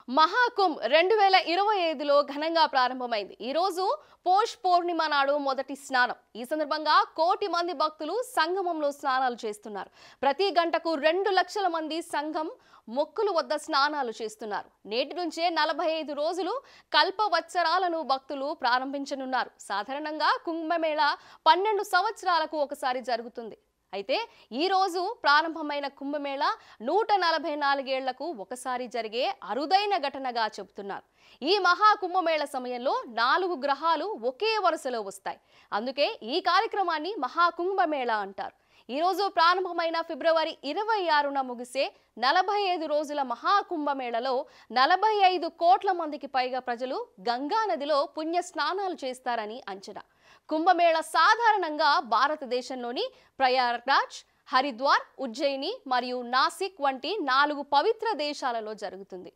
మహాకుంభ్ 2025లో ఘనంగా ప్రారంభమైంది. ఈ రోజు పోష్ పౌర్ణిమ నాడు మొదటి స్నానం. ఈ సందర్భంగా కోటి మంది భక్తులు సంగమంలో స్నానాలు చేస్తున్నారు. ప్రతి గంటకు 2 లక్షల మంది సంఘం మొక్కుల వద్ద స్నానాలు చేస్తున్నారు. నేటి నుంచే 45 రోజులు కల్పవత్సరాలను భక్తులు ప్రారంభించనున్నారు. సాధారణంగా కుంభమేళా 12 సంవత్సరాలకు ఒకసారి జరుగుతుంది. అయితే ఈ రోజు ప్రారంభమైన కుంభమేళా 144 ఏళ్లకు ఒకసారి జరిగే అరుదైన ఘటనగా చెబుతున్నారు. ఈ మహా కుంభమేళ సమయంలో 4 గ్రహాలు ఒకే వరుసలో వస్తాయి. అందుకే ఈ కార్యక్రమాన్ని మహా కుంభమేళా అంటారు. ఈ రోజు ప్రారంభమైన ఫిబ్రవరి 26న ముగిసే 45 రోజుల మహా కుంభమేళలో 45 కోట్ల మందికి పైగా ప్రజలు గంగా నదిలో పుణ్య స్నానాలు చేస్తారని అంచనా. కుంభమేళ సాధారణంగా భారతదేశంలోని ప్రయాగ్రాజ్, హరిద్వార్, ఉజ్జయిని మరియు నాసిక్ వంటి 4 పవిత్ర దేశాలలో జరుగుతుంది.